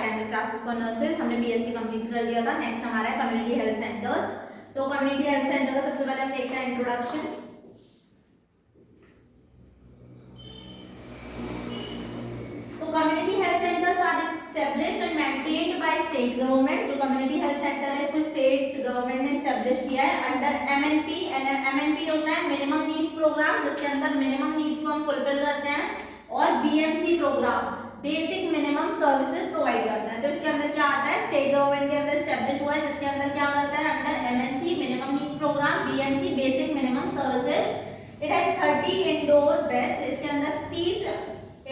Gynaec classes for nurses, हमने BSc complete कर दिया था। नेक्स्ट हमारा है कम्युनिटी हेल्थ सेंटर्स। तो कम्युनिटी हेल्थ सेंटर का सबसे पहले हम देखते हैं इंट्रोडक्शन। तो community health centres are established and maintained by state government. जो कम्युनिटी हेल्थ सेंटर है इसको स्टेट गवर्नमेंट ने एस्टैब्लिश किया है अंडर एमएनपी। एमएनपी होता है मिनिमम नीड्स प्रोग्राम, जिसके अंदर मिनिमम नीड्स को हम फुलफिल करते हैं, और BMC programme basic minimum services provide करता है। तो इसके अंदर क्या आता है, स्टेट गवर्नमेंट के अंदर एस्टैब्लिश हुआ है, जिसके अंदर क्या करता है, under MNC minimum needs programme, BMC basic minimum services. It has 30 indoor beds. इसके अंदर 30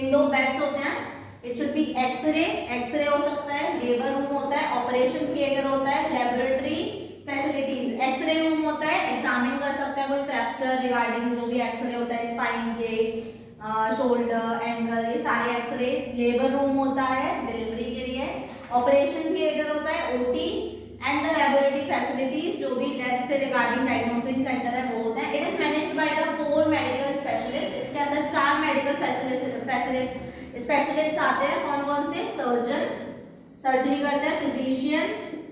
इंडोर बेड्स होते हैं। इट शुड बी एक्सरे हो सकता है, लेबर रूम होता है, ऑपरेशन थिएटर होता है, लेबोरेटरी फैसिलिटीज। एक्सरे रूम होता है, एग्जामिन कर सकता है कोई फ्रैक्चर रिगार्डिंग जो भी एक्सरे होता है स्पाइन के, शोल्डर, एंगल, ये सारे एक्सरे। लेबर रूम होता है डिलीवरी के लिए, ऑपरेशन थिएटर होता है OT, and the laboratory facilities जो भी लैब से रिगार्डिंग डायग्नोस्टिक सेंटर है वो होता है। It is managed by the 4 medical specialist. इसके अंदर 4 मेडिकल स्पेशलिस्ट आते हैं। कौन कौन से, सर्जन सर्जरी करते हैं, physician,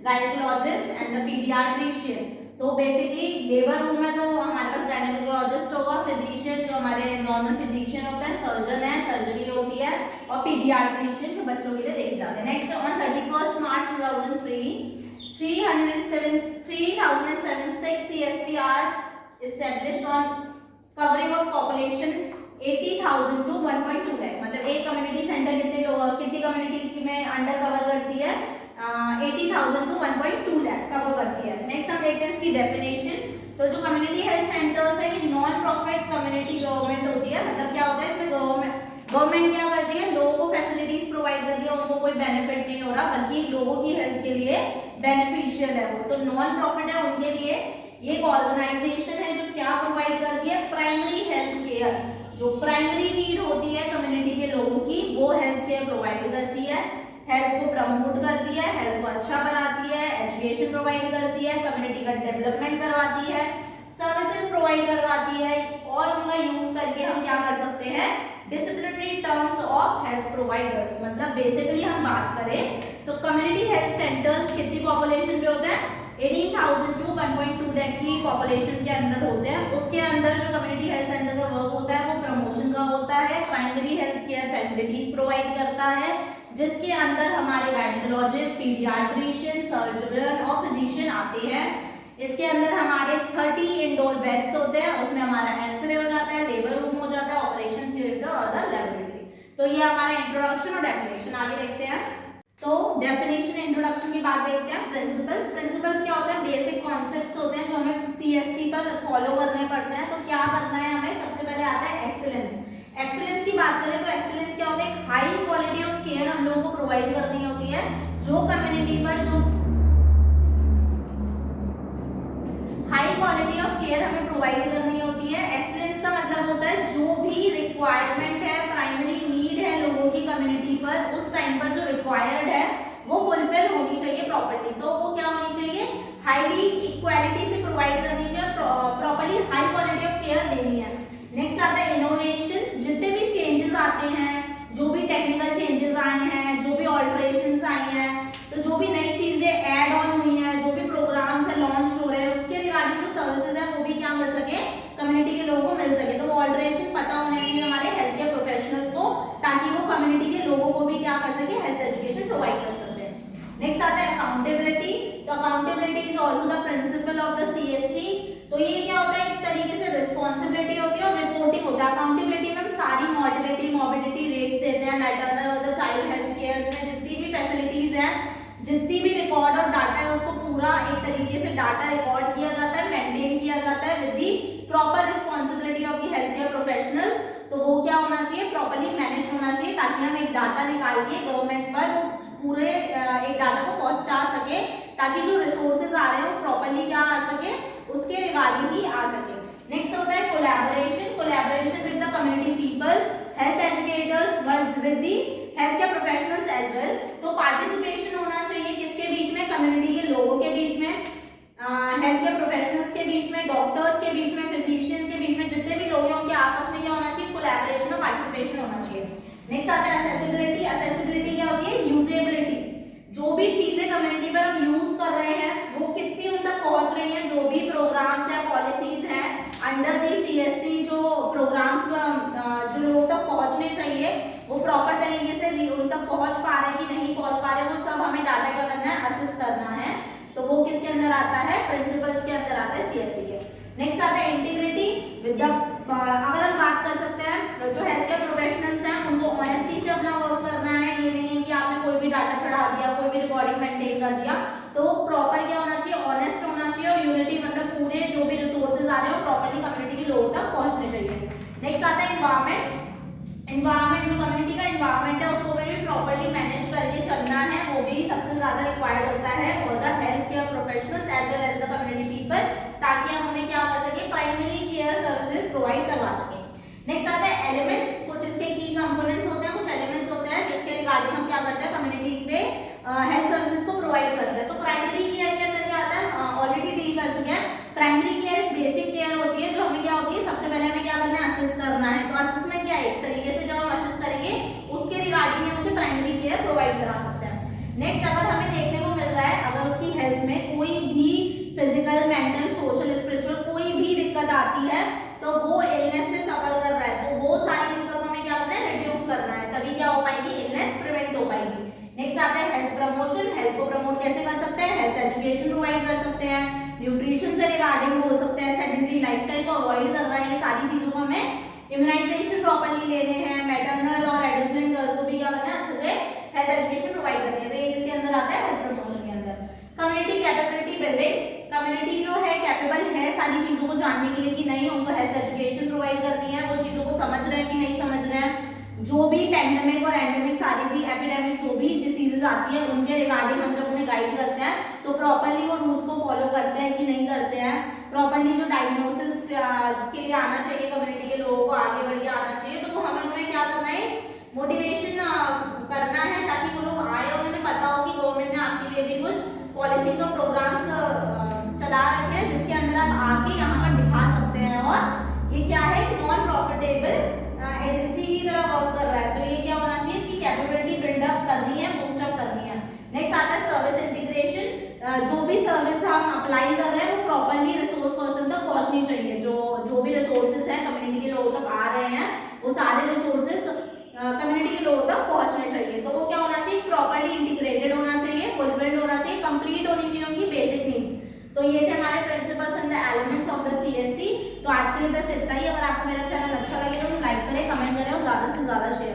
gynaecologist and the paediatrician. तो बेसिकली लेबर रूम में तो हमारे पास गायनेकोलॉजिस्ट होगा, फिजिशियन जो हमारे नॉर्मल फिजिशियन होते हैं, सर्जन है, सर्जरी होती है, और पीडियाट्रिशियन जो बच्चों के लिए देखे जाते हैं। Next on 31 March 2003 3076 CSC are established on covering of population 80,000 to 1.2 lakh। मतलब एक कम्युनिटी सेंटर कितनी कम्युनिटी में अंडर कवर करती है, 80,000 टू 1.2 लाख कवर करती है। नेक्स्ट हम देखते हैं इसकी डेफिनेशन। तो जो कम्युनिटी हेल्थ सेंटर्स है ये नॉन प्रॉफिट कम्युनिटी गवर्नमेंट होती है। मतलब क्या होता है, इसमें गवर्नमेंट क्या करती है, लोगों को फैसिलिटीज प्रोवाइड करती है, उनको कोई बेनिफिट नहीं हो रहा बल्कि लोगों की हेल्थ के लिए बेनिफिशियल है वो। तो नॉन प्रॉफिट है उनके लिए। ये एक ऑर्गेनाइजेशन है जो क्या प्रोवाइड करती है, प्राइमरी हेल्थ केयर। जो प्राइमरी नीड होती है कम्युनिटी के लोगों की वो हेल्थ केयर प्रोवाइड करती है, हेल्थ को प्रमोट करती है, हेल्थ को अच्छा बनाती है, एजुकेशन प्रोवाइड करती है, कम्युनिटी का डेवलपमेंट करवाती है, सर्विसेज प्रोवाइड करवाती है, और उनका यूज करके हम क्या कर सकते हैं, disciplinary terms of health providers. मतलब बेसिकली हम बात करें तो कम्युनिटी हेल्थ सेंटर्स कितनी पॉपुलेशन पे होते हैं, 18,000 टू 1.2 लाख की पॉपुलेशन के अंदर होते हैं। उसके अंदर जो कम्युनिटी हेल्थ सेंटर का वर्क होता है वो प्रमोशन का होता है, primary health care facilities provide करता है, जिसके अंदर हमारे गायनेकोलॉजिस्ट, पीडियाट्रिशियन, सर्जन और फिजिशियन आते हैं। इसके अंदर हमारे 30 इंडोर बेड्स होते हैं, उसमें हमारा एक्सरे हो जाता है, लेबर रूम हो जाता है, ऑपरेशन थिएटर और द लेबोरेटरी। तो ये हमारा इंट्रोडक्शन और डेफिनेशन। आगे देखते हैं। तो डेफिनेशन इंट्रोडक्शन की बात देखते हैं। प्रिंसिपल्स क्या होते हैं, बेसिक कॉन्सेप्ट्स होते हैं जो हमें सीएससी पर फॉलो करने पड़ते हैं। तो क्या करना है हमें, सबसे पहले आता है एक्सीलेंस। एक्सीलेंस की बात करें तो एक्सीलेंस क्या होता है, हाई क्वालिटी ऑफ केयर हम लोगों को प्रोवाइड करनी होती है। जो कम्युनिटी पर जो हाई क्वालिटी ऑफ केयर हमें प्रोवाइड करनी होती है। एक्सीलेंस का मतलब होता है जो भी रिक्वायरमेंट है, प्राइमरी नीड है लोगों की कम्युनिटी पर, उस टाइम पर जो रिक्वायर्ड है वो फुलफिल होनी चाहिए प्रॉपर्ली। तो वो क्या होनी चाहिए, हाईली इक्वालिटी से प्रोवाइड करनी चाहिए, properly high quality of care देनी है। नेक्स्ट आता है इनोवेशंस। जितने भी चेंजेस आते हैं, जो भी टेक्निकल चेंजेस आए हैं, जो भी ऑल्टरेशंस आई हैं, तो जो भी नई चीजें ऐड ऑन हुई हैं, जो भी प्रोग्राम्स है लॉन्च हो रहे हैं, उसके रिगार्डिंग जो सर्विसेज है वो भी क्या मिल सके, कम्युनिटी के लोगों को मिल सके। तो वो ऑल्टरेशन पता होना चाहिए हमारे हेल्थ केयर प्रोफेशनल्स को, ताकि वो कम्युनिटी के लोगों को भी क्या कर सके, हेल्थ एजुकेशन प्रोवाइड कर सकते हैं। नेक्स्ट आता है अकाउंटेबिलिटी। तो accountability is also the principle of the CSC. तो ये क्या होता है, एक तरीके से रिस्पॉन्सिबिलिटी होती है और रिपोर्टिंग होता है। अकाउंटेबिलिटी में हम सारी मॉर्टेलिटी मोर्बिडिटी रेट्स देते हैं, मैटरनल और द चाइल्ड हेल्थ केयर में जितनी भी फैसिलिटीज हैं, जितनी भी रिकॉर्ड और डाटा है उसको पूरा एक तरीके से डाटा रिकॉर्ड किया जाता है, मेंटेन किया जाता है with the proper responsibility of the health care professionals. तो वो क्या होना चाहिए, प्रॉपर्ली मैनेज होना चाहिए, ताकि हम एक डाटा निकाल के गवर्नमेंट पर वो पूरे एक डाटा को पहुंचा सके, ताकि जो रिसोर्सेज आ रहे हैं वो प्रॉपर्ली क्या आ सके, उसके रिगार्डिंग ही आ सके। नेक्स्ट होता है collaboration. Collaboration with the community peoples, health educators, with the health care professionals as well. तो पार्टिसिपेशन होना चाहिए किसके बीच में, कम्युनिटी के लोगों के बीच में, हेल्थ केयर प्रोफेशनल्स के बीच में, डॉक्टर्स के बीच में, फिजिशियंस के बीच में, जितने भी लोग हैं उनके आपस में क्या होना चाहिए, कोलैबोरेशन और पार्टिसिपेशन होना चाहिए। नेक्स्ट आता है असेसिबिलिटी। असेसिबिलिटी क्या होती है, यूजेबिलिटी। आता है, प्रिंसिपल्स के अंदर आता है सीएससी के। नेक्स्ट आता है इंटीग्रिटी विद द, अगर हम बात कर सकते हैं जो हेल्थ केयर प्रोफेशनल्स हैं उनको ऑनेस्टी से अपना वर्क करना है। ये नहीं है कि आपने कोई भी डाटा चढ़ा दिया, कोई भी रिकॉर्डिंग मेंटेन कर दिया, तो प्रॉपर क्या होना चाहिए, ऑनेस्ट होना चाहिए और यूनिटी, मतलब पूरे जो भी रिसोर्सेज आ रहे हैं प्रॉपर्ली कम्युनिटी के लोगों तक पहुंचने चाहिए। नेक्स्ट आता है एनवायरमेंट। एनवायरमेंट जो कम्युनिटी का एनवायरमेंट है उसको भी प्रॉपर्ली मैनेज करके चलना है, वो भी सबसे ज्यादा रिक्वायर्ड होता है for the health care professionals as well as the community people, ताकि हम उन्हें क्या कर सके, प्राइमरी केयर सर्विसेज प्रोवाइड करवा सके। नेक्स्ट आता है एलिमेंट्स। कुछ इसके की कंपोनेंट्स होते हैं, कुछ एलिमेंट्स होते हैं जिसके रिगार्डिंग हम क्या करते हैं, कम्युनिटी पे हेल्थ सर्विसेज को प्रोवाइड करते हैं। तो प्राइमरी केयर के अंदर क्या आता है, ऑलरेडी डील कर चुके हैं। प्राइमरी केयर एक बेसिक केयर होती है जो हमें क्या होती है, सबसे पहले हमें क्या करना है, असेस करना है। तो असेसमेंट क्या है, एक तरीके से जब हम असेस करेंगे उसके रिगार्डिंग हम उसे प्राइमरी केयर प्रोवाइड करा सकते हैं। नेक्स्ट अगर हमें देखने को मिल रहा है, अगर उसकी हेल्थ में कोई भी फिजिकल, मेंटल, सोशल, स्पिरिचुअल कोई भी दिक्कत आती है, तो वो इलनेस से सफर कर रहा है, तो वो सारी दिक्कतों में क्या करना है, रिड्यूस करना है, तभी क्या हो पाएगी, इलनेस प्रिवेंट हो पाएगी। नेक्स्ट आता है हेल्थ प्रमोशन। हेल्थ को प्रमोट कैसे कर सकते हैं, हेल्थ एजुकेशन प्रोवाइड कर सकते हैं, न्यूट्रिशन से रिगार्डिंग बोल सकते हैं, सेडेंटरी लाइफस्टाइल को अवॉइड करना है, ये सारी चीजों को हमें, इम्यूनाइजेशन प्रॉपर्ली लेने हैं, मैटरनल और एडोलेसेंट गर्ल को भी क्या करना है, अच्छे से हेल्थ एजुकेशन प्रोवाइड करनी है। तो ये किसके अंदर आता है, हेल्थ प्रमोशन के अंदर। Community capability building. कम्युनिटी जो है कैपेबल है सारी चीजों को जानने के लिए कि नहीं, उनको हेल्थ एजुकेशन प्रोवाइड करनी है, वो चीजों को समझ रहे हैं कि नहीं समझ रहे हैं। जो भी पैंडेमिक और एंडेमिक, सारी भी एपिडेमिक जो भी डिसीजेज आती है उनके रिगार्डिंग हम जब उन्हें गाइड करते हैं तो प्रॉपर्ली वो रूल्स को फॉलो करते हैं कि नहीं करते हैं। प्रॉपर्ली जो डायग्नोसिस के लिए आना चाहिए कम्युनिटी के लोगों को, आगे बढ़ के आना चाहिए, तो वो हमें उन्हें क्या करना है, मोटिवेशन करना है, ताकि वो लोग आए और उन्हें पता हो कि गवर्नमेंट ने आपके लिए भी कुछ पॉलिसीज और प्रोग्राम्स चला रखे हैं जिसके अंदर आप आके यहाँ पर दिखा सकते हैं। और ये क्या है, नॉन प्रॉफिटेबल एजेंसी की तरह वर्क कर रहा है, तो ये क्या होना चाहिए, इसकी कैपेबिलिटी बिल्डअप करनी है, बूस्टअप करनी है। नेक्स्ट आता है सर्विस इंटीग्रेशन। जो भी सर्विस हम अप्लाई कर रहे हैं वो प्रॉपर्ली रिसोर्स पर्सन तक पहुंचनी चाहिए। जो भी रिसोर्सेज हैं कम्युनिटी के लोगों तक आ रहे हैं, वो सारे रिसोर्सेज कम्युनिटी के लोगों तक पहुंचने चाहिए। तो वो क्या होना चाहिए, प्रॉपर्ली इंटीग्रेटेड होना चाहिए, फुलफिल्ड होना चाहिए, कंप्लीट होनी चाहिए उनकी बेसिक नीड्स। तो ये थे हमारे principles and the elements of the CSC. तो आज के लिए बस इतना ही। अगर आपको मेरा चैनल अच्छा लगे तो लाइक करें, कमेंट करें और ज़्यादा से ज़्यादा शेयर